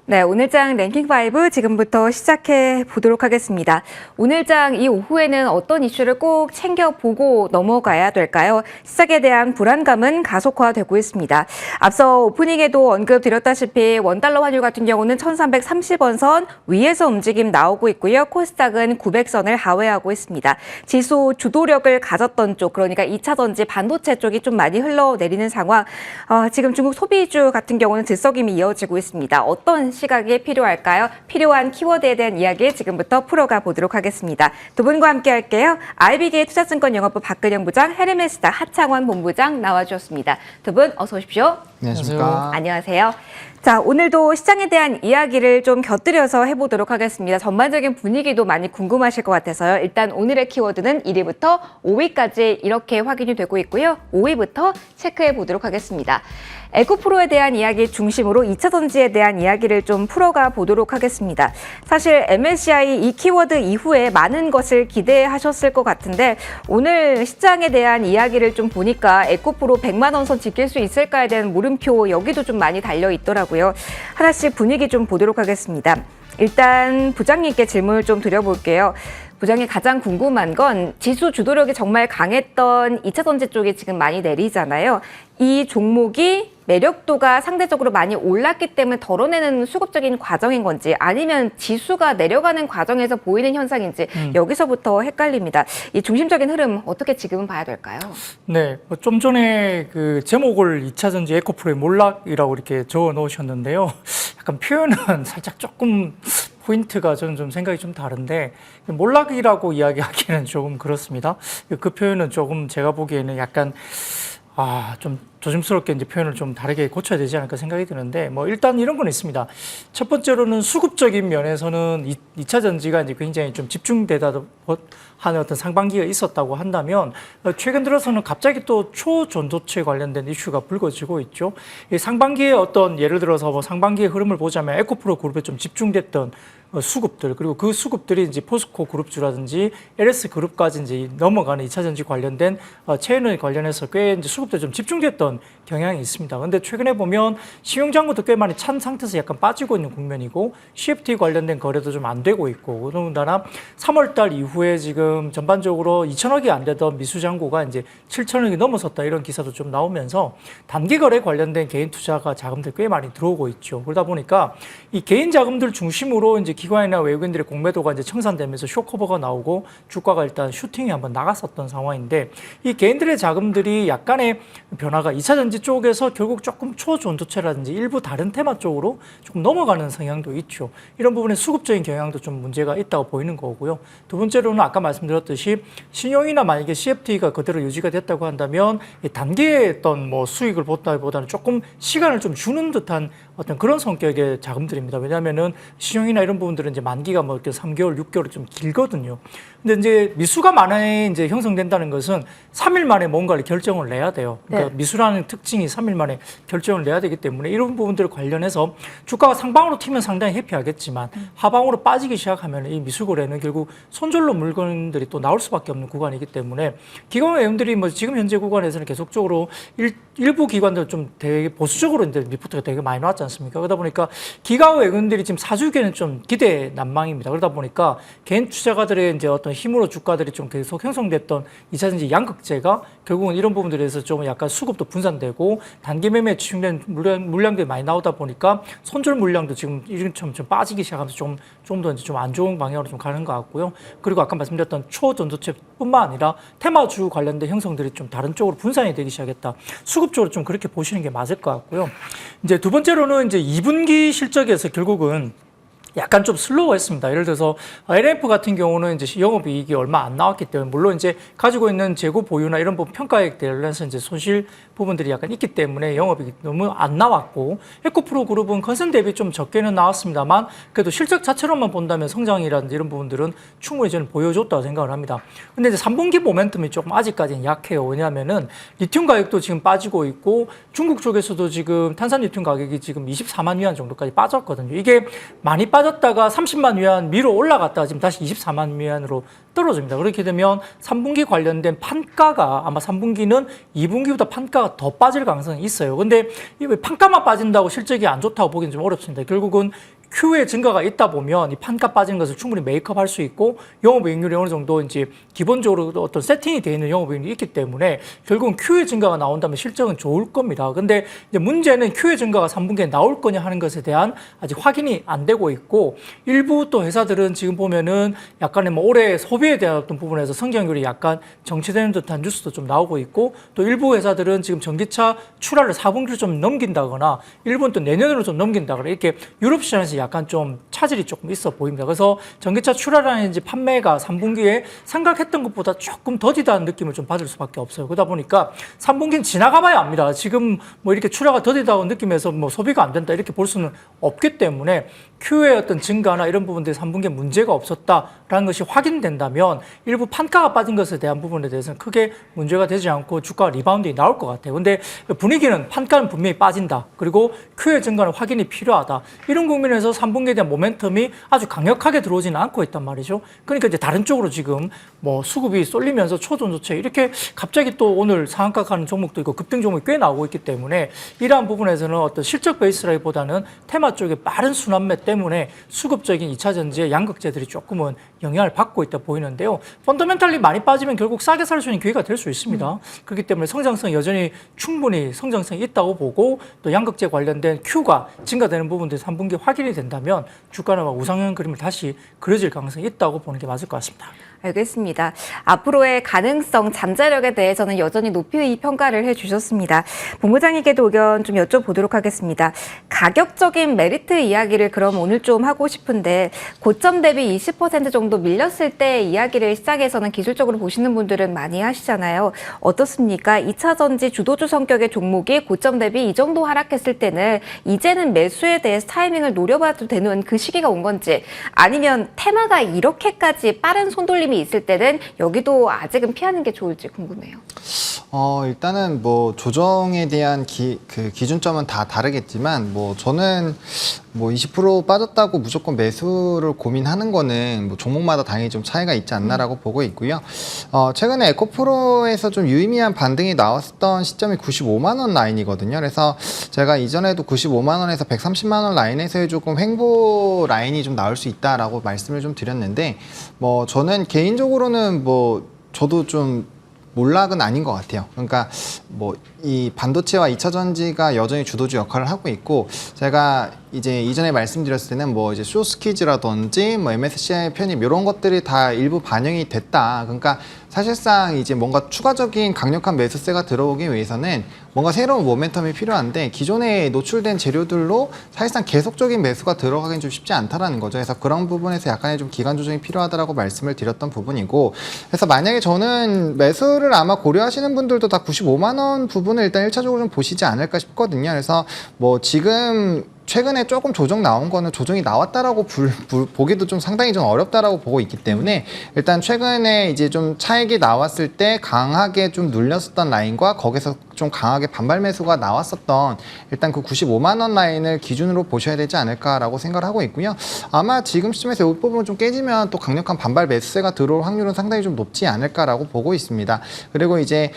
네, 오늘장 랭킹5 지금부터 시작해 보도록 하겠습니다. 오늘장 이 오후에는 어떤 이슈를 꼭 챙겨보고 넘어가야 될까요? 시작에 대한 불안감은 가속화되고 있습니다. 앞서 오프닝에도 언급드렸다시피 원달러 환율 같은 경우는 1330원 선 위에서 움직임 나오고 있고요. 코스닥은 900선을 하회하고 있습니다. 지수 주도력을 가졌던 쪽, 그러니까 2차 전지 반도체 쪽이 좀 많이 흘러내리는 상황. 지금 중국 소비주 같은 경우는 들썩임이 이어지고 있습니다. 어떤 시각이 필요할까요? 필요한 키워드에 대한 이야기 지금부터 풀어가 보도록 하겠습니다. 두 분과 함께 할게요. IBK 투자증권 영업부 박근영 부장, 헤르메스다 하창원 본부장 나와주셨습니다. 두 분 어서 오십시오. 안녕하십니까. 안녕하세요. 자, 오늘도 시장에 대한 이야기를 좀 곁들여서 해보도록 하겠습니다. 전반적인 분위기도 많이 궁금하실 것 같아서요. 일단 오늘의 키워드는 1위부터 5위까지 이렇게 확인이 되고 있고요. 5위부터 체크해 보도록 하겠습니다. 에코프로에 대한 이야기 중심으로 2차 전지에 대한 이야기를 좀 풀어가 보도록 하겠습니다. 사실 MSCI 이 키워드 이후에 많은 것을 기대하셨을 것 같은데 오늘 시장에 대한 이야기를 좀 보니까 에코프로 100만 원 선 지킬 수 있을까에 대한 물음표 여기도 좀 많이 달려 있더라고요. 하나씩 분위기 좀 보도록 하겠습니다. 일단 부장님께 질문을 좀 드려볼게요. 부장이 가장 궁금한 건 지수 주도력이 정말 강했던 2차 전지 쪽이 지금 많이 내리잖아요. 이 종목이 매력도가 상대적으로 많이 올랐기 때문에 덜어내는 수급적인 과정인 건지 아니면 지수가 내려가는 과정에서 보이는 현상인지 여기서부터 헷갈립니다. 이 중심적인 흐름 어떻게 지금은 봐야 될까요? 네, 좀 전에 그 제목을 2차 전지 에코프로의 몰락이라고 이렇게 적어 놓으셨는데요. 약간 표현은 살짝 조금 포인트가 저는 좀 생각이 좀 다른데 몰락이라고 이야기하기는 조금 그렇습니다. 그 표현은 조금 제가 보기에는 약간 좀 조심스럽게 이제 표현을 좀 다르게 고쳐야 되지 않을까 생각이 드는데, 뭐, 일단 이런 건 있습니다. 첫 번째로는 수급적인 면에서는 2차 전지가 이제 굉장히 좀 집중되다 하는 어떤 상반기가 있었다고 한다면, 최근 들어서는 갑자기 또 초전도체 관련된 이슈가 불거지고 있죠. 이 상반기에 어떤 예를 들어서 뭐 상반기의 흐름을 보자면 에코프로 그룹에 좀 집중됐던 수급들, 그리고 그 수급들이 이제 포스코 그룹주라든지 LS 그룹까지 이제 넘어가는 2차 전지 관련된 체인을 관련해서 꽤 이제 수급들이 좀 집중됐던 경향이 있습니다. 근데 최근에 보면 신용장부도 꽤 많이 찬 상태에서 약간 빠지고 있는 국면이고 CFT 관련된 거래도 좀 안 되고 있고, 더군다나 3월달 이후에 지금 전반적으로 2천억이 안 되던 미수장고가 이제 7천억이 넘어섰다 이런 기사도 좀 나오면서 단기 거래 관련된 개인 투자가 자금들 꽤 많이 들어오고 있죠. 그러다 보니까 이 개인 자금들 중심으로 이제 기관이나 외국인들의 공매도가 이제 청산되면서 쇼커버가 나오고 주가가 일단 슈팅이 한번 나갔었던 상황인데, 이 개인들의 자금들이 약간의 변화가 2차 전지 쪽에서 결국 조금 초전도체라든지 일부 다른 테마 쪽으로 조금 넘어가는 성향도 있죠. 이런 부분에 수급적인 경향도 좀 문제가 있다고 보이는 거고요. 두 번째로는 아까 말씀드렸듯이 신용이나 만약에 CFT가 그대로 유지가 됐다고 한다면 단기의 어떤 뭐 수익을 보다기보다는 조금 시간을 좀 주는 듯한 어떤 그런 성격의 자금들입니다. 왜냐하면은 신용이나 이런 부분들은 이제 만기가 뭐 이렇게 3개월, 6개월이 좀 길거든요. 근데 이제 미수가 많이 이제 형성된다는 것은 3일 만에 뭔가를 결정을 내야 돼요. 그러니까 네. 미수라는 특징이 3일 만에 결정을 내야 되기 때문에 이런 부분들 관련해서 주가가 상방으로 튀면 상당히 해피하겠지만 하방으로 빠지기 시작하면 이 미수 거래는 결국 손절로 물건들이 또 나올 수밖에 없는 구간이기 때문에 기관 외국인들이 뭐 지금 현재 구간에서는 계속적으로 일부 기관들 좀 되게 보수적으로 이제 리포트가 되게 많이 나왔지 않습니까? 그러다 보니까 기관 외국인들이 지금 사주기에는 좀 기대 난망입니다. 그러다 보니까 개인 투자가들의 이제 어떤 힘으로 주가들이 좀 계속 형성됐던 2차 전지 양극재가 결국은 이런 부분들에서 좀 약간 수급도 분산되고 단기 매매에 집중된 물량들이 많이 나오다 보니까 손절 물량도 지금 이런처럼 좀 빠지기 시작하면서 좀 더 이제 좀 안 좋은 방향으로 좀 가는 것 같고요. 그리고 아까 말씀드렸던 초전도체뿐만 아니라 테마주 관련된 형성들이 좀 다른 쪽으로 분산이 되기 시작했다. 수급적으로 좀 그렇게 보시는 게 맞을 것 같고요. 이제 두 번째로는 이제 2분기 실적에서 결국은 약간 좀 슬로우했습니다. 예를 들어서 LF 같은 경우는 이제 영업이익이 얼마 안 나왔기 때문에 물론 이제 가지고 있는 재고 보유나 이런 부분 평가액 관련해서 이제 손실 부분들이 약간 있기 때문에 영업이익이 너무 안 나왔고, 에코프로 그룹은 컨센 대비 좀 적게는 나왔습니다만 그래도 실적 자체로만 본다면 성장이라든지 이런 부분들은 충분히 저는 보여줬다고 생각을 합니다. 근데 이제 3분기 모멘텀이 조금 아직까지는 약해요. 왜냐하면은 리튬 가격도 지금 빠지고 있고 중국 쪽에서도 지금 탄산 리튬 가격이 지금 24만 위안 정도까지 빠졌거든요. 이게 많이 빠졌다가 30만 위안 위로 올라갔다가 지금 다시 24만 위안으로 떨어집니다. 그렇게 되면 3분기 관련된 판가가 아마 3분기는 2분기보다 판가가 더 빠질 가능성이 있어요. 근데 이 판가만 빠진다고 실적이 안 좋다고 보기는 좀 어렵습니다. 결국은 Q의 증가가 있다 보면 이 판가 빠진 것을 충분히 메이크업할 수 있고 영업이익률이 어느 정도 이제 기본적으로 어떤 세팅이 되어 있는 영업이익률이 있기 때문에 결국은 Q의 증가가 나온다면 실적은 좋을 겁니다. 근데 이제 문제는 Q의 증가가 3분기에 나올 거냐 하는 것에 대한 아직 확인이 안 되고 있고 일부 또 회사들은 지금 보면은 약간의 뭐 올해 소비에 대한 어떤 부분에서 성장률이 약간 정체되는 듯한 뉴스도 좀 나오고 있고 또 일부 회사들은 지금 전기차 출하를 4분기를 좀 넘긴다거나 일부는 또 내년으로 좀 넘긴다거나 이렇게 유럽 시장에서 약간 좀 차질이 조금 있어 보입니다. 그래서 전기차 출하라든지 판매가 3분기에 생각했던 것보다 조금 더디다는 느낌을 좀 받을 수밖에 없어요. 그러다 보니까 3분기는 지나가 봐야 압니다. 지금 뭐 이렇게 출하가 더디다고 느끼면서 뭐 소비가 안 된다 이렇게 볼 수는 없기 때문에 Q의 어떤 증가나 이런 부분들이 3분기에 문제가 없었다라는 것이 확인된다면 일부 판가가 빠진 것에 대한 부분에 대해서는 크게 문제가 되지 않고 주가 리바운드가 나올 것 같아요. 근데 분위기는 판가는 분명히 빠진다. 그리고 Q의 증가는 확인이 필요하다. 이런 국면에서 3분기에 대한 모멘텀이 아주 강력하게 들어오지는 않고 있단 말이죠. 그러니까 이제 다른 쪽으로 지금 뭐 수급이 쏠리면서 초전조체 이렇게 갑자기 또 오늘 상한가 가는 종목도 있고 급등 종목이 꽤 나오고 있기 때문에 이러한 부분에서는 어떤 실적 베이스라기보다는 테마 쪽의 빠른 순환매 때문에 수급적인 2차 전지의 양극재들이 조금은 영향을 받고 있다 보이는데요. 펀더멘탈리 많이 빠지면 결국 싸게 살 수 있는 기회가 될 수 있습니다. 그렇기 때문에 성장성 여전히 충분히 성장성이 있다고 보고 또 양극재 관련된 Q가 증가되는 부분들이 3분기 확인이 된다면 주가는 우상향 그림을 다시 그려질 가능성이 있다고 보는 게 맞을 것 같습니다. 알겠습니다. 앞으로의 가능성, 잠재력에 대해서는 여전히 높이 평가를 해주셨습니다. 본부장님께도 의견 좀 여쭤보도록 하겠습니다. 가격적인 메리트 이야기를 그럼 오늘 좀 하고 싶은데 고점 대비 20% 정도 밀렸을 때 이야기를 시장에서는 기술적으로 보시는 분들은 많이 하시잖아요. 어떻습니까? 2차 전지 주도주 성격의 종목이 고점 대비 이 정도 하락했을 때는 이제는 매수에 대해서 타이밍을 노려봐도 되는 그 시기가 온 건지 아니면 테마가 이렇게까지 빠른 손돌림이 있을 때는 여기도 아직은 피하는 게 좋을지 궁금해요. 일단은 뭐 조정에 대한 기준점은 다 다르겠지만 뭐 저는 뭐 20% 빠졌다고 무조건 매수를 고민하는 거는 뭐 종목마다 당연히 좀 차이가 있지 않나라고 보고 있고요. 최근에 에코프로에서 좀 유의미한 반등이 나왔던 시점이 95만 원 라인이거든요. 그래서 제가 이전에도 95만 원에서 130만 원 라인에서의 조금 횡보 라인이 좀 나올 수 있다라고 말씀을 좀 드렸는데 뭐 저는 개인적으로는 뭐 저도 좀 몰락은 아닌 것 같아요. 그러니까 뭐 이 반도체와 2차 전지가 여전히 주도주 역할을 하고 있고 제가 이제 이전에 말씀드렸을 때는 뭐 이제 쇼스키즈라든지 뭐 MSCI 편입 이런 것들이 다 일부 반영이 됐다. 그러니까 사실상 이제 뭔가 추가적인 강력한 매수세가 들어오기 위해서는 뭔가 새로운 모멘텀이 필요한데 기존에 노출된 재료들로 사실상 계속적인 매수가 들어가긴 좀 쉽지 않다라는 거죠. 그래서 그런 부분에서 약간의 좀 기간 조정이 필요하다라고 말씀을 드렸던 부분이고 그래서 만약에 저는 매수를 아마 고려하시는 분들도 다 95만 원 부분을 일단 1차적으로 좀 보시지 않을까 싶거든요. 그래서 뭐 지금 최근에 조금 조정 나온 거는 조정이 나왔다라고 보기도 좀 상당히 좀 어렵다라고 보고 있기 때문에 일단 최근에 이제 좀 차익이 나왔을 때 강하게 좀 눌렸었던 라인과 거기서 좀 강하게 반발 매수가 나왔었던 일단 그 95만 원 라인을 기준으로 보셔야 되지 않을까라고 생각을 하고 있고요. 아마 지금 시점에서 이 부분 좀 깨지면 또 강력한 반발 매수세가 들어올 확률은 상당히 좀 높지 않을까라고 보고 있습니다. 그리고 이제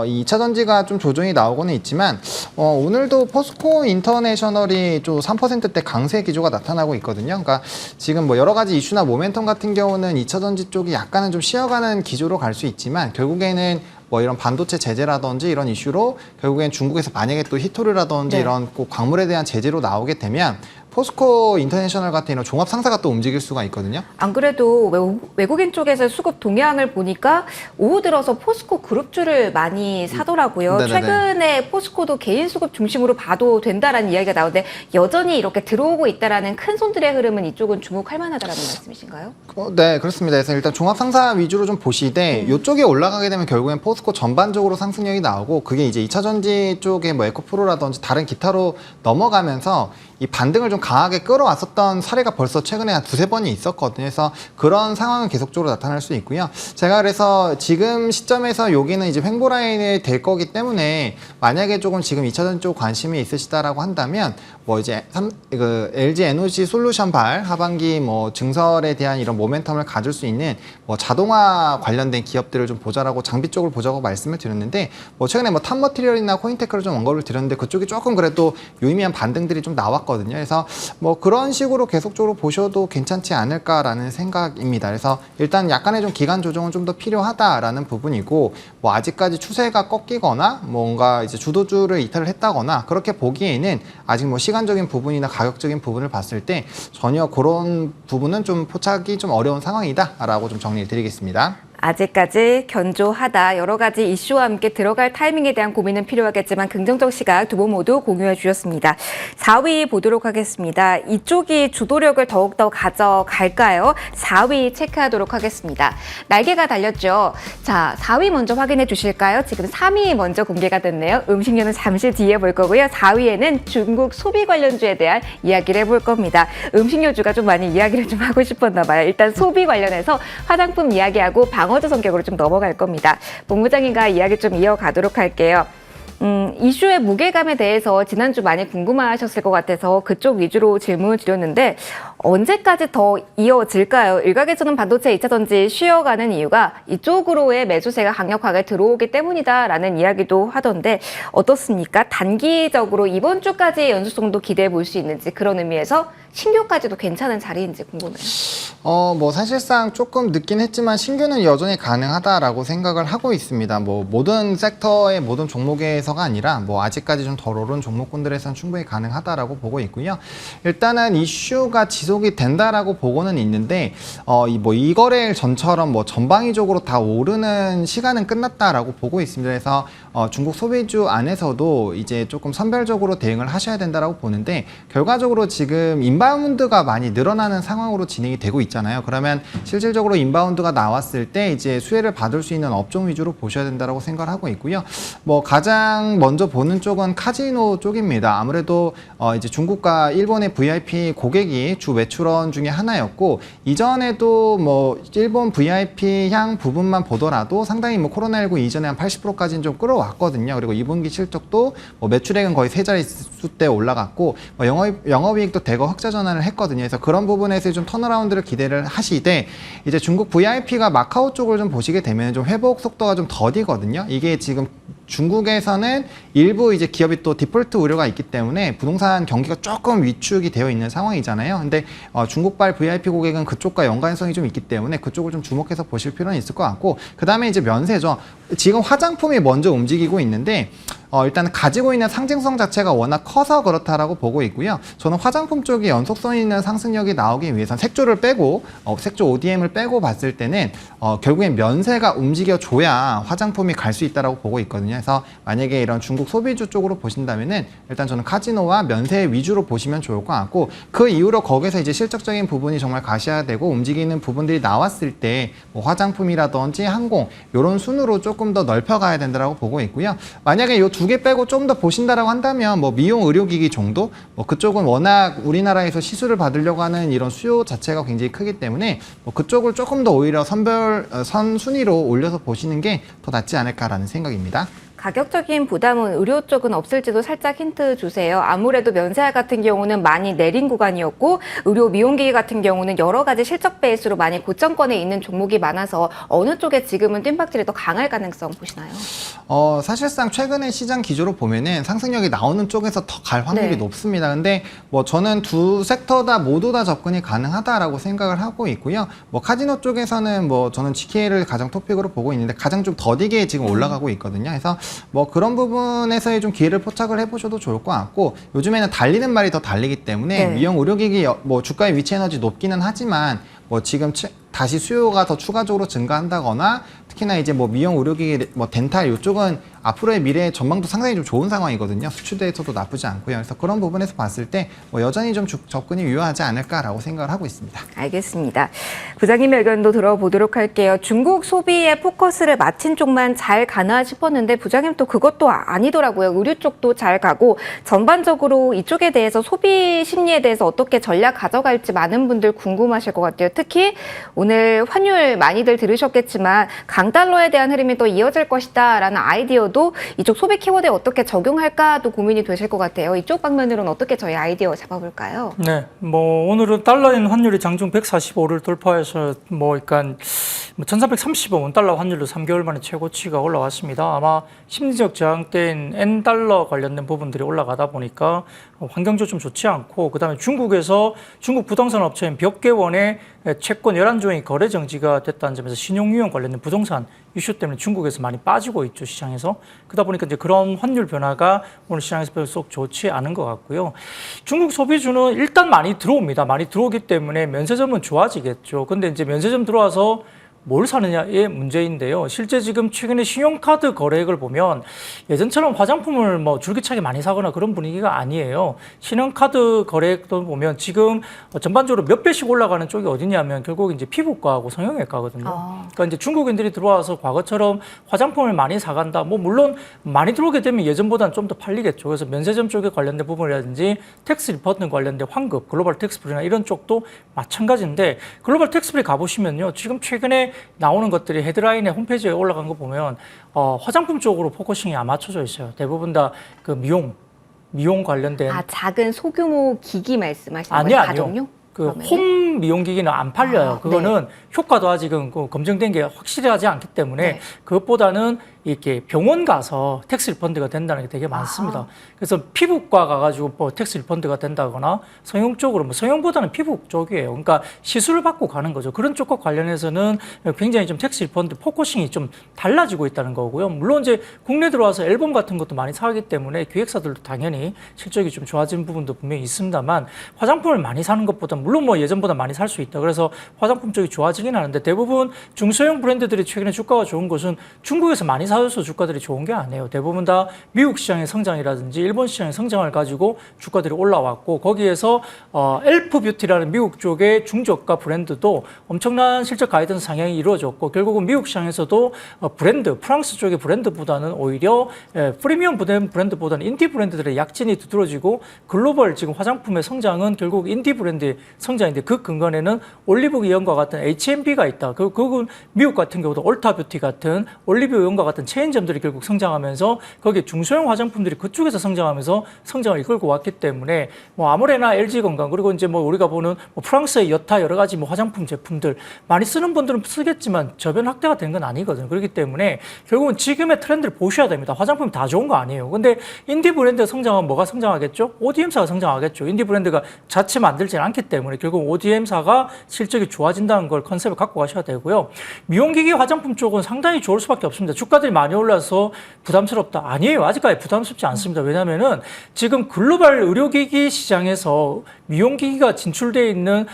이 2차 전지가 좀 조정이 나오고는 있지만 오늘도 포스코 인터내셔널이 좀 3%대 강세 기조가 나타나고 있거든요. 그러니까 지금 뭐 여러 가지 이슈나 모멘텀 같은 경우는 2차 전지 쪽이 약간은 좀 쉬어가는 기조로 갈 수 있지만 결국에는 뭐 이런 반도체 제재라든지 이런 이슈로 결국엔 중국에서 만약에 또 히토르라든지 네. 이런 꼭 광물에 대한 제재로 나오게 되면 포스코 인터내셔널 같은 이런 종합 상사가 또 움직일 수가 있거든요. 안 그래도 외국인 쪽에서 수급 동향을 보니까 오후 들어서 포스코 그룹주를 많이 사더라고요. 네네네. 최근에 포스코도 개인 수급 중심으로 봐도 된다라는 이야기가 나오는데 여전히 이렇게 들어오고 있다라는 큰 손들의 흐름은 이쪽은 주목할 만하다라는 말씀이신가요? 네, 그렇습니다. 그래서 일단 종합 상사 위주로 좀 보시되 이쪽에 올라가게 되면 결국엔 포스코 전반적으로 상승력이 나오고 그게 이제 2차 전지 쪽에 뭐 에코프로라든지 다른 기타로 넘어가면서 이 반등을 좀 강하게 끌어왔었던 사례가 벌써 최근에 한 두세 번이 있었거든요. 그래서 그런 상황은 계속적으로 나타날 수 있고요. 제가 그래서 지금 시점에서 여기는 이제 횡보 라인이 될 거기 때문에 만약에 조금 지금 2차 전지 쪽 관심이 있으시다라고 한다면 뭐 이제 LG 에너지 솔루션 발 하반기 뭐 증설에 대한 이런 모멘텀을 가질 수 있는 뭐 자동화 관련된 기업들을 좀 보자라고 장비 쪽을 보자고 말씀을 드렸는데 뭐 최근에 뭐 탑머티리얼이나 코인테크를 좀 언급을 드렸는데 그쪽이 조금 그래도 유의미한 반등들이 좀 나왔거든요. 나왔거든요. 그래서 뭐 그런 식으로 계속적으로 보셔도 괜찮지 않을까라는 생각입니다. 그래서 일단 약간의 좀 기간 조정은 좀 더 필요하다라는 부분이고, 뭐 아직까지 추세가 꺾이거나 뭔가 이제 주도주를 이탈을 했다거나 그렇게 보기에는 아직 뭐 시간적인 부분이나 가격적인 부분을 봤을 때 전혀 그런 부분은 좀 포착이 좀 어려운 상황이다라고 좀 정리를 드리겠습니다. 아직까지 견조하다. 여러 가지 이슈와 함께 들어갈 타이밍에 대한 고민은 필요하겠지만 긍정적 시각 두 분 모두 공유해 주셨습니다. 4위 보도록 하겠습니다. 이쪽이 주도력을 더욱더 가져갈까요? 4위 체크하도록 하겠습니다. 날개가 달렸죠. 자, 4위 먼저 확인해 주실까요? 지금 3위 먼저 공개가 됐네요. 음식료는 잠시 뒤에 볼 거고요. 4위에는 중국 소비 관련주에 대한 이야기를 해볼 겁니다. 음식료주가 좀 많이 이야기를 좀 하고 싶었나 봐요. 일단 소비 관련해서 화장품 이야기하고 방어주 성격으로 좀 넘어갈 겁니다. 본부장님과 이야기 좀 이어가도록 할게요. 이슈의 무게감에 대해서 지난주 많이 궁금하셨을 것 같아서 그쪽 위주로 질문을 드렸는데 언제까지 더 이어질까요? 일각에서는 반도체 2차 전지 쉬어가는 이유가 이쪽으로의 매수세가 강력하게 들어오기 때문이다라는 이야기도 하던데 어떻습니까? 단기적으로 이번 주까지의 연속성도 기대해 볼 수 있는지 그런 의미에서 신규까지도 괜찮은 자리인지 궁금해요. 뭐 사실상 조금 늦긴 했지만 신규는 여전히 가능하다라고 생각을 하고 있습니다. 뭐 모든 섹터의 모든 종목에서가 아니라 뭐 아직까지 좀 덜 오른 종목군들에서는 충분히 가능하다라고 보고 있고요. 일단은 이슈가 지속이 된다라고 보고는 있는데 이 거래일 전처럼 뭐 전방위적으로 다 오르는 시간은 끝났다라고 보고 있습니다. 그래서 중국 소비주 안에서도 이제 조금 선별적으로 대응을 하셔야 된다라고 보는데 결과적으로 지금 인바운드가 많이 늘어나는 상황으로 진행이 되고 있잖아요. 그러면 실질적으로 인바운드가 나왔을 때 이제 수혜를 받을 수 있는 업종 위주로 보셔야 된다라고 생각을 하고 있고요. 뭐 가장 먼저 보는 쪽은 카지노 쪽입니다. 아무래도 이제 중국과 일본의 VIP 고객이 주 매출원 중에 하나였고 이전에도 뭐 일본 VIP 향 부분만 보더라도 상당히 뭐 코로나19 이전에 한 80%까지는 좀 끌어왔거든요. 그리고 2분기 실적도 뭐 매출액은 거의 세 자릿수대 올라갔고 뭐 영업이익도 대거 흑자 전환을 했거든요. 그래서 그런 부분에서 좀 턴어라운드를 기대를 하시되 이제 중국 VIP가 마카오 쪽을 좀 보시게 되면 좀 회복 속도가 좀 더디거든요. 이게 지금 중국에서는 일부 이제 기업이 또 디폴트 우려가 있기 때문에 부동산 경기가 조금 위축이 되어 있는 상황이잖아요. 근데 중국발 VIP 고객은 그쪽과 연관성이 좀 있기 때문에 그쪽을 좀 주목해서 보실 필요는 있을 것 같고 그 다음에 이제 면세죠. 지금 화장품이 먼저 움직이고 있는데 일단 가지고 있는 상징성 자체가 워낙 커서 그렇다라고 보고 있고요. 저는 화장품 쪽에 연속성 있는 상승력이 나오기 위해선 색조를 빼고 색조 ODM을 빼고 봤을 때는 결국엔 면세가 움직여줘야 화장품이 갈 수 있다라고 보고 있거든요. 그래서 만약에 이런 중국 소비주 쪽으로 보신다면은 일단 저는 카지노와 면세 위주로 보시면 좋을 것 같고 그 이후로 거기서 이제 실적적인 부분이 정말 가셔야되고 움직이는 부분들이 나왔을 때 뭐 화장품이라든지 항공 이런 순으로 조금 더 넓혀가야 된다라고 보고 있고요. 만약에 이 두 개 빼고 좀 더 보신다라고 한다면 뭐 미용 의료기기 정도 뭐 그쪽은 워낙 우리나라에서 시술을 받으려고 하는 이런 수요 자체가 굉장히 크기 때문에 뭐 그쪽을 조금 더 오히려 선순위로 올려서 보시는 게 더 낫지 않을까라는 생각입니다. 가격적인 부담은 의료 쪽은 없을지도 살짝 힌트 주세요. 아무래도 면세할 같은 경우는 많이 내린 구간이었고 의료 미용기기 같은 경우는 여러 가지 실적 베이스로 많이 고점권에 있는 종목이 많아서 어느 쪽에 지금은 뜀박질이 더 강할 가능성 보시나요? 사실상 최근에 시장 기조로 보면은 상승력이 나오는 쪽에서 더 갈 확률이 네. 높습니다. 근데 뭐 저는 두 섹터 다 모두 다 접근이 가능하다라고 생각을 하고 있고요. 뭐 카지노 쪽에서는 뭐 저는 GK를 가장 토픽으로 보고 있는데 가장 좀 더디게 지금 올라가고 있거든요. 그래서 뭐 그런 부분에서의 좀 기회를 포착을 해보셔도 좋을 것 같고 요즘에는 달리는 말이 더 달리기 때문에 네. 미용 의료기기 뭐 주가의 위치 에너지 높기는 하지만 뭐 지금 다시 수요가 더 추가적으로 증가한다거나 특히나 이제 뭐 미용 의료기기 뭐 덴탈 이쪽은 앞으로의 미래 전망도 상당히 좀 좋은 상황이거든요. 수출대에서도 나쁘지 않고요. 그래서 그런 부분에서 봤을 때 뭐 여전히 좀 접근이 유효하지 않을까라고 생각을 하고 있습니다. 알겠습니다. 부장님의 의견도 들어보도록 할게요. 중국 소비에 포커스를 맞춘 쪽만 잘 가나 싶었는데 부장님 또 그것도 아니더라고요. 의류 쪽도 잘 가고 전반적으로 이쪽에 대해서 소비 심리에 대해서 어떻게 전략 가져갈지 많은 분들 궁금하실 것 같아요. 특히 오늘 환율 많이들 들으셨겠지만 강달러에 대한 흐름이 또 이어질 것이다 라는 아이디어도 입장에서도 이쪽 소비 키워드에 어떻게 적용할까도 고민이 되실 것 같아요. 이쪽 방면으로는 어떻게 저희 아이디어 잡아볼까요? 네, 뭐 오늘은 달러엔 환율이 장중 145를 돌파해서 그러니까 1,330원 달러 환율로 3개월 만에 최고치가 올라왔습니다. 아마 심리적 저항대인 N달러 관련된 부분들이 올라가다 보니까 환경적으로 좀 좋지 않고, 그다음에 중국에서 중국 부동산 업체인 벽계원의 채권 11종이 거래 정지가 됐다는 점에서 신용유형 관련된 부동산 이슈 때문에 중국에서 많이 빠지고 있죠, 시장에서. 그러다 보니까 이제 그런 환율 변화가 오늘 시장에서 별로 썩 좋지 않은 것 같고요. 중국 소비주는 일단 많이 들어옵니다. 많이 들어오기 때문에 면세점은 좋아지겠죠. 근데 이제 면세점 들어와서 뭘 사느냐의 문제인데요. 실제 지금 최근에 신용카드 거래액을 보면 예전처럼 화장품을 줄기차게 많이 사거나 그런 분위기가 아니에요. 신용카드 거래액도 보면 지금 전반적으로 몇 배씩 올라가는 쪽이 어디냐면 결국 이제 피부과하고 성형외과거든요. 그러니까 이제 중국인들이 들어와서 과거처럼 화장품을 많이 사간다. 물론 많이 들어오게 되면 예전보다는 좀 더 팔리겠죠. 그래서 면세점 쪽에 관련된 부분이라든지 텍스 리퍼트 관련된 환급, 글로벌 텍스프리나 이런 쪽도 마찬가지인데, 글로벌 텍스프리 가보시면요. 지금 최근에 나오는 것들이 헤드라인에 홈페이지에 올라간 거 보면 화장품 쪽으로 포커싱이 안 맞춰져 있어요. 대부분 다 그 미용 관련된. 작은 소규모 기기 말씀하시는 아니요, 거예요? 아니요. 가정용? 그 홈 미용기기는 안 팔려요. 그거는 네. 효과도 아직은 검증된 게 확실하지 않기 때문에 네. 그것보다는 이렇게 병원 가서 텍스 리펀드가 된다는 게 되게 많습니다. 그래서 피부과 가가지고 텍스 리펀드가 된다거나 성형 쪽으로, 성형보다는 피부 쪽이에요. 그러니까 시술을 받고 가는 거죠. 그런 쪽과 관련해서는 굉장히 좀 텍스 리펀드 포커싱이 좀 달라지고 있다는 거고요. 물론 이제 국내 들어와서 앨범 같은 것도 많이 사기 때문에 기획사들도 당연히 실적이 좀 좋아진 부분도 분명히 있습니다만, 화장품을 많이 사는 것보다 물론 예전보다 많이 살 수 있다. 그래서 화장품 쪽이 좋아지긴 하는데, 대부분 중소형 브랜드들이 최근에 주가가 좋은 것은 중국에서 많이 사줘서 주가들이 좋은 게 아니에요. 대부분 다 미국 시장의 성장이라든지 일본 시장의 성장을 가지고 주가들이 올라왔고, 거기에서 엘프 뷰티라는 미국 쪽의 중저가 브랜드도 엄청난 실적 가이던스 상향이 이루어졌고, 결국은 미국 시장에서도 프랑스 쪽의 브랜드보다는 오히려 프리미엄 브랜드보다는 인디 브랜드들의 약진이 두드러지고, 글로벌 지금 화장품의 성장은 결국 인디 브랜드의 성장인데, 그 근간에는 올리브 영과 같은 H&B가 있다. 그건 미국 같은 경우도 올타 뷰티 같은 올리브 영과 같은 체인점들이 결국 성장하면서 거기에 중소형 화장품들이 그쪽에서 성장하면서 성장을 이끌고 왔기 때문에 아모레나 LG 건강, 그리고 이제 우리가 보는 프랑스의 여타 여러 가지 화장품 제품들 많이 쓰는 분들은 쓰겠지만 저변 확대가 된 건 아니거든요. 그렇기 때문에 결국은 지금의 트렌드를 보셔야 됩니다. 화장품이 다 좋은 거 아니에요. 근데 인디 브랜드가 성장하면 뭐가 성장하겠죠? ODM사가 성장하겠죠. 인디 브랜드가 자체 만들지는 않기 때문에 결국 ODM사가 실적이 좋아진다는 걸 컨셉을 갖고 가셔야 되고요. 미용기기 화장품 쪽은 상당히 좋을 수밖에 없습니다. 주가들이 많이 올라서 부담스럽다. 아니에요. 아직까지 부담스럽지 않습니다. 왜냐하면은 지금 글로벌 의료기기 시장에서 미용기기가 진출되어 있는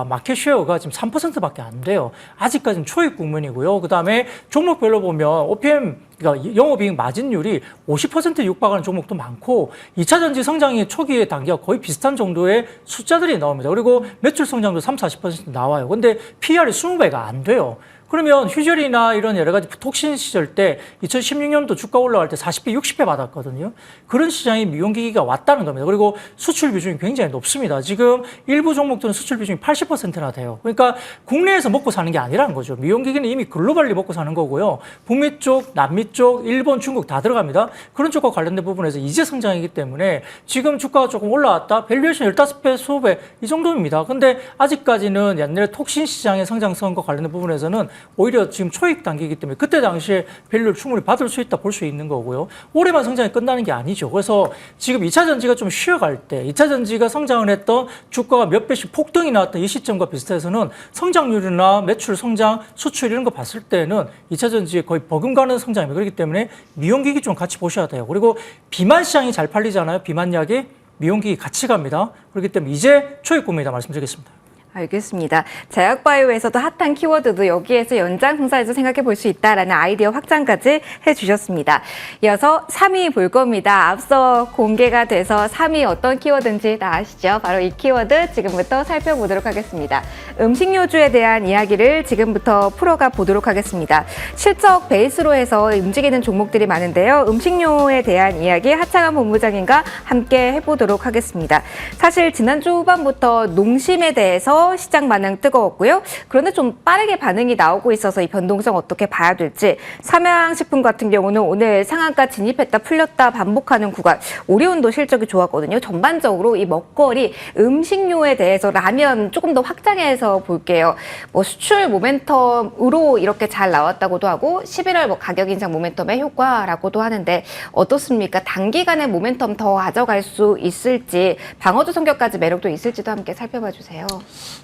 마켓 쉐어가 지금 3%밖에 안 돼요. 아직까지는 초입 국면이고요. 그 다음에 종목별로 보면 OPM, 그러니까 영업이익 마진율이 50% 육박하는 종목도 많고, 2차 전지 성장의 초기의 단계와 거의 비슷한 정도의 숫자들이 나옵니다. 그리고 매출 성장도 30-40% 나와요. 근데 PR이 20배가 안 돼요. 그러면 휴젤이나 이런 여러 가지 톡신 시절 때 2016년도 주가 올라갈 때 40배, 60배 받았거든요. 그런 시장이 미용기기가 왔다는 겁니다. 그리고 수출 비중이 굉장히 높습니다. 지금 일부 종목들은 수출 비중이 80%나 돼요. 그러니까 국내에서 먹고 사는 게 아니라는 거죠. 미용기기는 이미 글로벌리 먹고 사는 거고요. 북미 쪽, 남미 쪽, 일본, 중국 다 들어갑니다. 그런 쪽과 관련된 부분에서 이제 성장이기 때문에 지금 주가가 조금 올라왔다. 밸류에이션 15배, 20배 이 정도입니다. 근데 아직까지는 옛날에 톡신 시장의 성장성과 관련된 부분에서는 오히려 지금 초입 단계이기 때문에 그때 당시에 밸류를 충분히 받을 수 있다 볼 수 있는 거고요. 올해만 성장이 끝나는 게 아니죠. 그래서 지금 2차 전지가 좀 쉬어갈 때 2차 전지가 성장을 했던 주가가 몇 배씩 폭등이 나왔던 이 시점과 비슷해서는 성장률이나 매출 성장, 수출 이런 거 봤을 때는 2차 전지에 거의 버금가는 성장입니다. 그렇기 때문에 미용기기 좀 같이 보셔야 돼요. 그리고 비만 시장이 잘 팔리잖아요. 비만약이 미용기기 같이 갑니다. 그렇기 때문에 이제 초입 구매이다 말씀드리겠습니다. 알겠습니다. 제약바이오에서도 핫한 키워드도 여기에서 연장선상에서 생각해 볼 수 있다라는 아이디어 확장까지 해주셨습니다. 이어서 3위 볼 겁니다. 앞서 공개가 돼서 3위 어떤 키워드인지 다 아시죠? 바로 이 키워드 지금부터 살펴보도록 하겠습니다. 음식료주에 대한 이야기를 지금부터 풀어가 보도록 하겠습니다. 실적 베이스로 해서 움직이는 종목들이 많은데요. 음식료에 대한 이야기 하창한 본부장님과 함께 해보도록 하겠습니다. 사실 지난주 후반부터 농심에 대해서 전부터 시장 반응 뜨거웠고요. 그런데 좀 빠르게 반응이 나오고 있어서 이 변동성 어떻게 봐야 될지 삼양식품 같은 경우는 오늘 상한가 진입했다 풀렸다 반복하는 구간 오리온도 실적이 좋았거든요. 전반적으로 이 먹거리 음식료에 대해서 라면 조금 더 확장해서 볼게요. 뭐 수출 모멘텀으로 이렇게 잘 나왔다고도 하고 11월 뭐 가격 인상 모멘텀의 효과라고도 하는데 어떻습니까? 단기간에 모멘텀 더 가져갈 수 있을지 방어주 성격까지 매력도 있을지도 함께 살펴봐 주세요.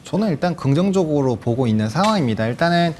저는 일단 긍정적으로 보고 있는 상황입니다. 일단은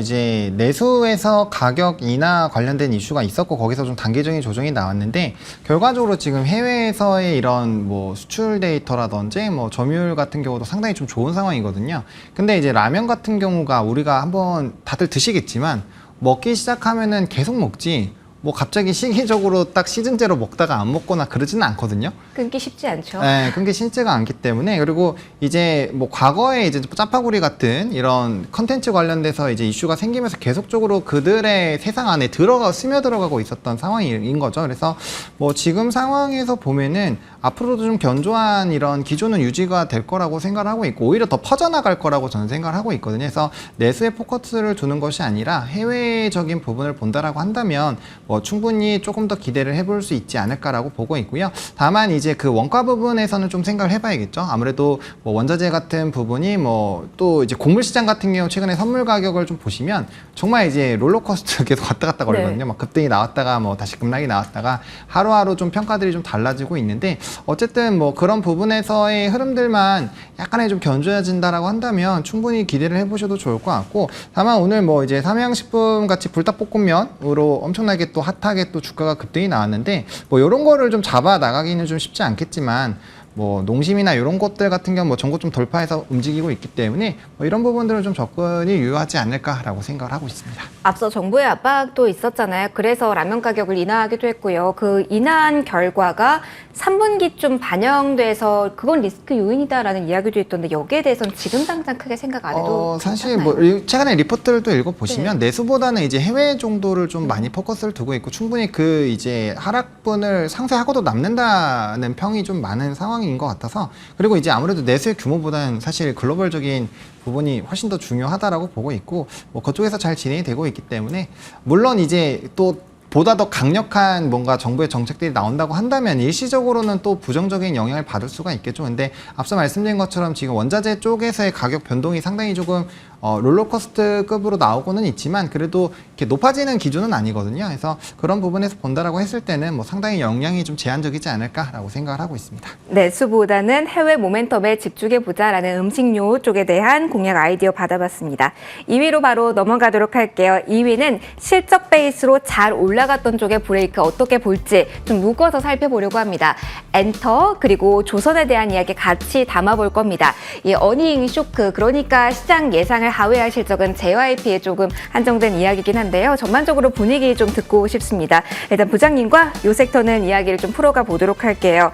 이제 내수에서 가격 인하 관련된 이슈가 있었고 거기서 좀 단기적인 조정이 나왔는데 결과적으로 지금 해외에서의 이런 뭐 수출 데이터라든지 뭐 점유율 같은 경우도 상당히 좀 좋은 상황이거든요. 근데 이제 라면 같은 경우가 우리가 한번 다들 드시겠지만 먹기 시작하면은 계속 먹지 뭐 갑자기 시기적으로 딱 시즌제로 먹다가 안 먹거나 그러지는 않거든요. 끊기 쉽지 않죠. 네, 끊기 쉽지가 않기 때문에 그리고 이제 뭐 과거에 이제 짜파구리 같은 이런 컨텐츠 관련돼서 이제 이슈가 생기면서 계속적으로 그들의 세상 안에 스며들어가고 있었던 상황인 거죠. 그래서 뭐 지금 상황에서 보면은 앞으로도 좀 견조한 이런 기조는 유지가 될 거라고 생각을 하고 있고 오히려 더 퍼져나갈 거라고 저는 생각을 하고 있거든요. 그래서 내수에 포커스를 두는 것이 아니라 해외적인 부분을 본다라고 한다면 뭐 충분히 조금 더 기대를 해볼 수 있지 않을까라고 보고 있고요. 다만 이제 그 원가 부분에서는 좀 생각을 해봐야겠죠. 아무래도 뭐 원자재 같은 부분이 뭐 또 이제 곡물 시장 같은 경우 최근에 선물 가격을 좀 보시면 정말 이제 롤러코스터 계속 왔다 갔다 거리거든요. 네. 막 급등이 나왔다가 뭐 다시 급락이 나왔다가 하루하루 좀 평가들이 좀 달라지고 있는데 어쨌든 뭐 그런 부분에서의 흐름들만 약간의 좀 견조해진다라고 한다면 충분히 기대를 해보셔도 좋을 것 같고 다만 오늘 뭐 이제 삼양식품 같이 불닭볶음면으로 엄청나게 또 핫하게 또 주가가 급등이 나왔는데 뭐 이런 거를 좀 잡아 나가기는 좀 쉽지 않겠지만 뭐 농심이나 이런 것들 같은 경우 뭐 전고 좀 돌파해서 움직이고 있기 때문에 뭐 이런 부분들은 좀 접근이 유효하지 않을까라고 생각을 하고 있습니다. 앞서 정부의 압박도 있었잖아요. 그래서 라면 가격을 인하하기도 했고요. 그 인하한 결과가 3분기쯤 반영돼서 그건 리스크 요인이다라는 이야기도 있던데 여기에 대해서는 지금 당장 크게 생각 안 해도 사실 괜찮나요? 뭐 최근에 리포트를 또 읽어보시면 내수보다는 이제 해외 정도를 좀 많이 포커스를 두고 있고 충분히 그 이제 하락분을 상쇄하고도 남는다는 평이 좀 많은 상황인 것 같아서 그리고 이제 아무래도 내수의 규모보다는 사실 글로벌적인 부분이 훨씬 더 중요하다라고 보고 있고 뭐 그쪽에서 잘 진행이 되고 있기 때문에 물론 이제 또 보다 더 강력한 뭔가 정부의 정책들이 나온다고 한다면 일시적으로는 또 부정적인 영향을 받을 수가 있겠죠. 근데 앞서 말씀드린 것처럼 지금 원자재 쪽에서의 가격 변동이 상당히 조금 롤러코스터급으로 나오고는 있지만 그래도 이렇게 높아지는 기준은 아니거든요. 그래서 그런 부분에서 본다라고 했을 때는 뭐 상당히 영향이 좀 제한적이지 않을까라고 생각을 하고 있습니다. 내수보다는 해외 모멘텀에 집중해보자라는 음식료 쪽에 대한 공략 아이디어 받아봤습니다. 2위로 바로 넘어가도록 할게요. 2위는 실적 베이스로 잘 올라갔던 쪽의 브레이크 어떻게 볼지 좀 묶어서 살펴보려고 합니다. 엔터 그리고 조선에 대한 이야기 같이 담아볼 겁니다. 이 어닝 쇼크 그러니까 시장 예상을 하회할 실적은 JYP에 조금 한정된 이야기이긴 한데요. 전반적으로 분위기 좀 듣고 싶습니다. 일단 부장님과 이 섹터는 이야기를 좀 풀어가 보도록 할게요.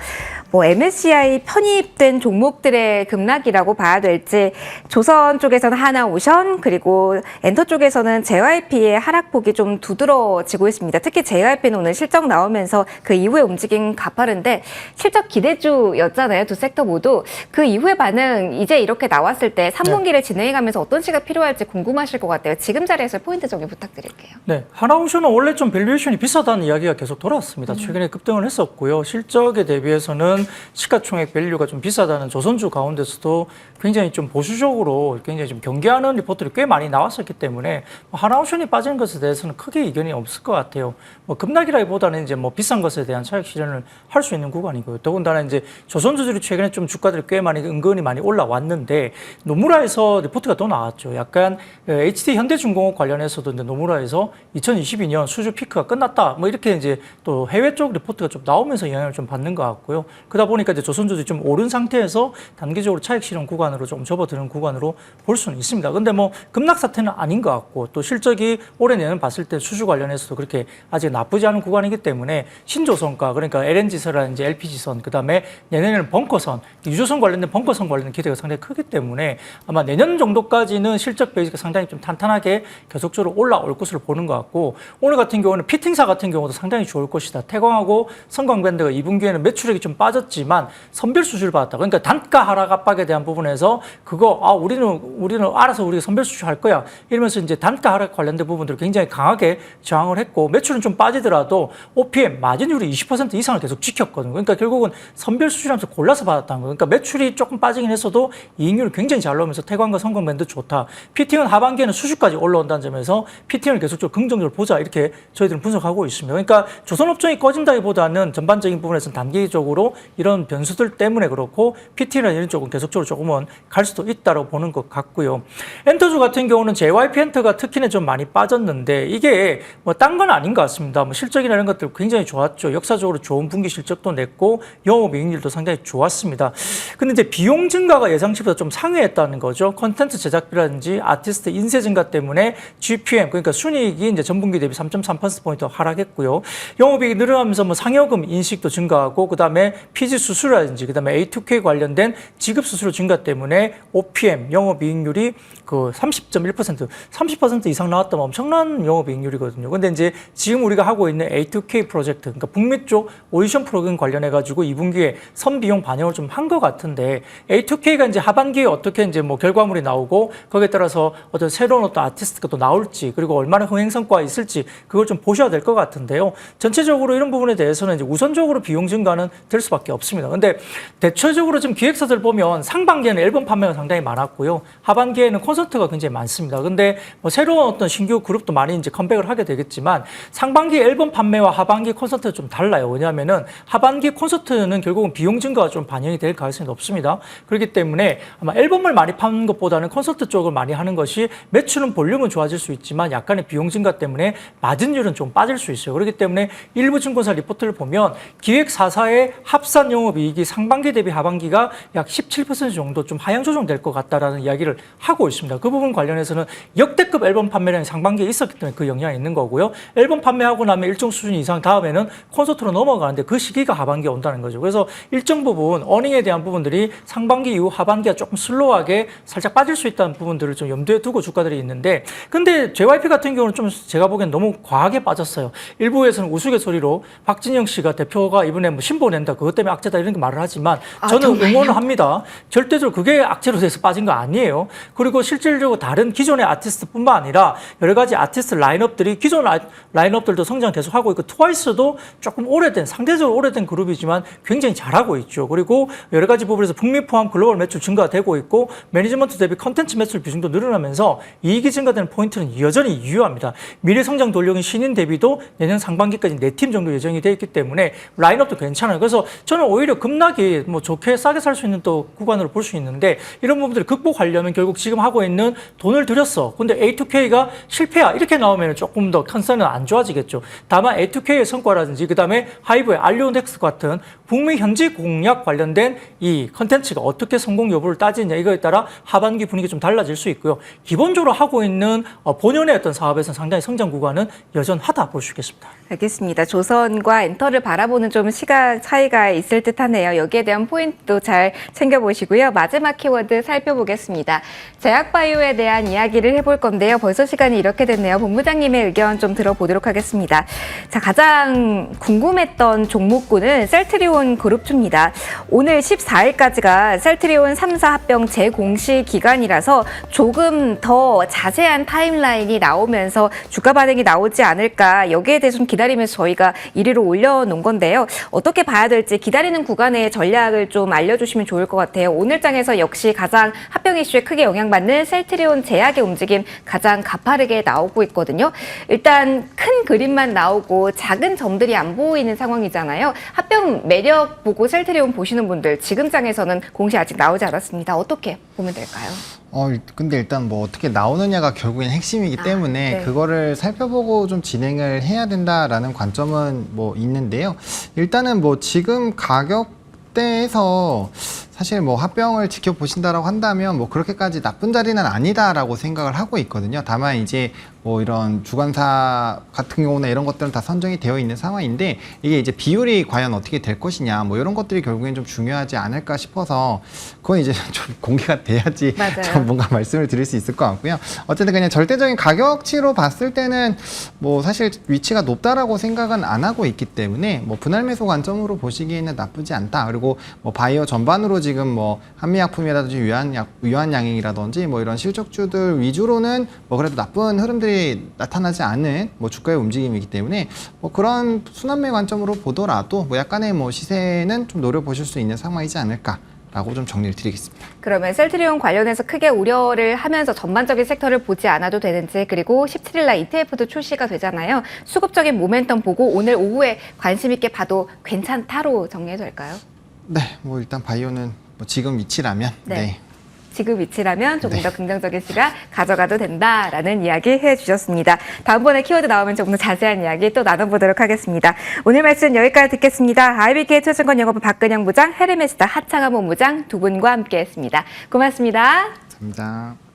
뭐 MSCI 편입된 종목들의 급락이라고 봐야 될지 조선 쪽에서는 하나오션 그리고 엔터 쪽에서는 JYP의 하락폭이 좀 두드러지고 있습니다. 특히 JYP는 오늘 실적 나오면서 그 이후에 움직임 가파른데 실적 기대주였잖아요. 두 섹터 모두. 그 이후의 반응 이제 이렇게 나왔을 때 3분기를 진행해가면서 어떤 시가 필요할지 궁금하실 것 같아요. 지금 자리에서 포인트 정리 부탁드릴게요. 네, 하나오션은 원래 좀 밸류에이션이 비싸다는 이야기가 계속 돌아왔습니다. 최근에 급등을 했었고요. 실적에 대비해서는 시가총액 밸류가 좀 비싸다는 조선주 가운데서도 굉장히 좀 보수적으로 굉장히 좀 경계하는 리포트들이 꽤 많이 나왔었기 때문에 하나오션이 빠지는 것에 대해서는 크게 이견이 없을 것 같아요. 뭐 급락이라기보다는 이제 뭐 비싼 것에 대한 차익 실현을 할 수 있는 구간이고요. 더군다나 이제 조선주들이 최근에 좀 주가들이 꽤 많이 은근히 많이 올라왔는데 노무라에서 리포트가 또 나왔죠. 약간 HD 현대중공업 관련해서도 이제 노무라에서 2022년 수주 피크가 끝났다. 뭐 이렇게 이제 또 해외 쪽 리포트가 좀 나오면서 영향을 좀 받는 것 같고요. 그러다 보니까 이제 조선주들이 좀 오른 상태에서 단기적으로 차익 실현 구간으로 좀 접어드는 구간으로 볼 수는 있습니다. 근데 뭐 급락 사태는 아닌 것 같고 또 실적이 올해 내년 봤을 때 수주 관련해서도 그렇게 아직 나쁘지 않은 구간이기 때문에 신조선가 그러니까 LNG선이라든지 LPG선 그다음에 내년에는 벙커선 유조선 관련된 벙커선 관련된 기대가 상당히 크기 때문에 아마 내년 정도까지는 실적 베이스가 상당히 좀 탄탄하게 계속적으로 올라올 것으로 보는 것 같고 오늘 같은 경우는 피팅사 같은 경우도 상당히 좋을 것이다. 태광하고 성광밴드가 2분기에는 매출액이 좀 빠져 빠졌지만 선별 수주를 받았다. 그러니까 단가 하락 압박에 대한 부분에서 그거 우리는 알아서 우리가 선별 수주할 거야 이러면서 이제 단가 하락 관련된 부분들을 굉장히 강하게 저항을 했고 매출은 좀 빠지더라도 OPM 마진율이 20% 이상을 계속 지켰거든요. 그러니까 결국은 선별 수주하면서 골라서 받았다는 거예요. 그러니까 매출이 조금 빠지긴 했어도 이익률이 굉장히 잘 나오면서 태광과 성공밴드 좋다. 피팅은 하반기에는 수주까지 올라온다는 점에서 피팅을 계속적으로 긍정적으로 보자 이렇게 저희들은 분석하고 있습니다. 그러니까 조선업종이 꺼진다기보다는 전반적인 부분에서는 단기적으로 이런 변수들 때문에 그렇고 PT나 이런 쪽은 계속적으로 조금은 갈 수도 있다고 보는 것 같고요. 엔터주 같은 경우는 JYP 엔터가 특히나 좀 많이 빠졌는데 이게 뭐 딴 건 아닌 것 같습니다. 뭐 실적이나 이런 것들 굉장히 좋았죠. 역사적으로 좋은 분기 실적도 냈고 영업이익률도 상당히 좋았습니다. 근데 이제 비용 증가가 예상치보다 좀 상회했다는 거죠. 콘텐츠 제작비라든지 아티스트 인세 증가 때문에 GPM 그러니까 순이익이 이제 전분기 대비 3.3%포인트 하락했고요. 영업이익이 늘어나면서 뭐 상여금 인식도 증가하고 그다음에 피지 수수료라든지 그다음에 A2K 관련된 지급 수수료 증가 때문에 OPM 영업이익률이 그 30.1% 이상 나왔다면 엄청난 영업이익률이거든요. 근데 이제 지금 우리가 하고 있는 A2K 프로젝트 그러니까 북미 쪽 오디션 프로그램 관련해 가지고 2분기에 선비용 반영을 좀 한 것 같은데 A2K가 이제 하반기에 어떻게 이제 뭐 결과물이 나오고 거기에 따라서 어떤 새로운 어떤 아티스트가 또 나올지 그리고 얼마나 흥행 성과가 있을지 그걸 좀 보셔야 될 것 같은데요. 전체적으로 이런 부분에 대해서는 이제 우선적으로 비용 증가는 될 수밖에 없습니다. 근데 대체적으로 지금 기획사들 보면 상반기에는 앨범 판매가 상당히 많았고요. 하반기에는 콘서트가 굉장히 많습니다. 근데 뭐 새로운 어떤 신규 그룹도 많이 이제 컴백을 하게 되겠지만 상반기 앨범 판매와 하반기 콘서트가 좀 달라요. 왜냐하면은 하반기 콘서트는 결국은 비용 증가가 좀 반영이 될 가능성이 높습니다. 그렇기 때문에 아마 앨범을 많이 파는 것보다는 콘서트 쪽을 많이 하는 것이 매출은 볼륨은 좋아질 수 있지만 약간의 비용 증가 때문에 마진율은 좀 빠질 수 있어요. 그렇기 때문에 일부 증권사 리포트를 보면 기획사사의 합산 영업이익이 상반기 대비 하반기가 약 17% 정도 좀 하향 조정될 것 같다라는 이야기를 하고 있습니다. 그 부분 관련해서는 역대급 앨범 판매량이 상반기에 있었기 때문에 그 영향이 있는 거고요. 앨범 판매하고 나면 일정 수준 이상 다음에는 콘서트로 넘어가는데 그 시기가 하반기에 온다는 거죠. 그래서 일정 부분 어닝에 대한 부분들이 상반기 이후 하반기가 조금 슬로우하게 살짝 빠질 수 있다는 부분들을 좀 염두에 두고 주가들이 있는데 근데 JYP 같은 경우는 좀 제가 보기엔 너무 과하게 빠졌어요. 일부에서는 우스갯소리로 박진영 씨가 대표가 이번에 뭐 신보 낸다 그것 때문에 악재다 이런 말을 하지만 저는 정말요? 응원을 합니다. 절대적으로 그게 악재로 돼서 빠진 거 아니에요. 그리고 실질적으로 다른 기존의 아티스트뿐만 아니라 여러 가지 아티스트 라인업들이 기존 라인업들도 성장 계속하고 있고 트와이스도 조금 상대적으로 오래된 그룹이지만 굉장히 잘하고 있죠. 그리고 여러 가지 부분에서 북미 포함 글로벌 매출 증가되고 있고 매니지먼트 대비 컨텐츠 매출 비중도 늘어나면서 이익이 증가되는 포인트는 여전히 유효합니다. 미래 성장 돌력인 신인 대비도 내년 상반기까지 4팀 정도 예정이 되어 있기 때문에 라인업도 괜찮아요. 그래서 저는 오히려 급락이 뭐 좋게 싸게 살 수 있는 또 구간으로 볼 수 있는데 이런 부분들을 극복하려면 결국 지금 하고 있는 돈을 들였어. 근데 A2K가 실패야. 이렇게 나오면 조금 더 컨설은 안 좋아지겠죠. 다만 A2K의 성과라든지 그다음에 하이브의 알리온덱스 같은 북미 현지 공략 관련된 이 컨텐츠가 어떻게 성공 여부를 따지느냐 이거에 따라 하반기 분위기 좀 달라질 수 있고요. 기본적으로 하고 있는 본연의 어떤 사업에서는 상당히 성장 구간은 여전하다 볼 수 있겠습니다. 알겠습니다. 조선과 엔터를 바라보는 좀 시각 차이가 있을 듯하네요. 여기에 대한 포인트도 잘 챙겨보시고요. 마지막 키워드 살펴보겠습니다. 제약바이오에 대한 이야기를 해볼 건데요. 벌써 시간이 이렇게 됐네요. 본부장님의 의견 좀 들어보도록 하겠습니다. 자, 가장 궁금했던 종목군은 셀트리온 그룹주입니다. 오늘 14일까지가 셀트리온 3사 합병 재공시 기간이라서 조금 더 자세한 타임라인이 나오면서 주가 반응이 나오지 않을까 여기에 대해서 좀 기다리면서 저희가 1위로 올려놓은 건데요. 어떻게 봐야 될지 기다리는 구간의 전략을 좀 알려주시면 좋을 것 같아요. 오늘 장에서 역시 가장 합병 이슈에 크게 영향받는 셀트리온 제약의 움직임 가장 가파르게 나오고 있거든요. 일단 큰 그림만 나오고 작은 점들이 안 보이는 상황이잖아요. 합병 매력 보고 셀트리온 보시는 분들 지금 장에서는 공시 아직 나오지 않았습니다. 어떻게 보면 될까요? 근데 일단 뭐 어떻게 나오느냐가 결국엔 핵심이기 때문에 네. 그거를 살펴보고 좀 진행을 해야 된다라는 관점은 뭐 있는데요. 일단은 뭐 지금 가격대에서 사실 뭐 합병을 지켜보신다라고 한다면 뭐 그렇게까지 나쁜 자리는 아니다라고 생각을 하고 있거든요. 다만 이제 뭐 이런 주관사 같은 경우나 이런 것들은 다 선정이 되어 있는 상황인데 이게 이제 비율이 과연 어떻게 될 것이냐 뭐 이런 것들이 결국엔 좀 중요하지 않을까 싶어서 그건 이제 좀 공개가 돼야지 맞아요. 좀 뭔가 말씀을 드릴 수 있을 것 같고요. 어쨌든 그냥 절대적인 가격치로 봤을 때는 뭐 사실 위치가 높다라고 생각은 안 하고 있기 때문에 뭐 분할 매수 관점으로 보시기에는 나쁘지 않다. 그리고 뭐 바이오 전반으로 지금 뭐 한미약품이라든지 유한양행이라든지 뭐 이런 실적주들 위주로는 뭐 그래도 나쁜 흐름들이 나타나지 않은 뭐 주가의 움직임이기 때문에 뭐 그런 순환매 관점으로 보더라도 뭐 약간의 뭐 시세는 좀 노려보실 수 있는 상황이지 않을까라고 좀 정리를 드리겠습니다. 그러면 셀트리온 관련해서 크게 우려를 하면서 전반적인 섹터를 보지 않아도 되는지, 그리고 17일 날 ETF도 출시가 되잖아요. 수급적인 모멘텀 보고 오늘 오후에 관심 있게 봐도 괜찮다로 정리해도 될까요? 네, 뭐 일단 바이오는 뭐 지금 위치라면 네. 지금 위치라면 조금 네. 더 긍정적인 시각 가져가도 된다라는 이야기 해주셨습니다. 다음번에 키워드 나오면 조금 더 자세한 이야기 또 나눠보도록 하겠습니다. 오늘 말씀 여기까지 듣겠습니다. IBK 투자증권 영업부 박근영 부장, 헤르메스타 하창하 본부장 두 분과 함께했습니다. 고맙습니다. 감사합니다.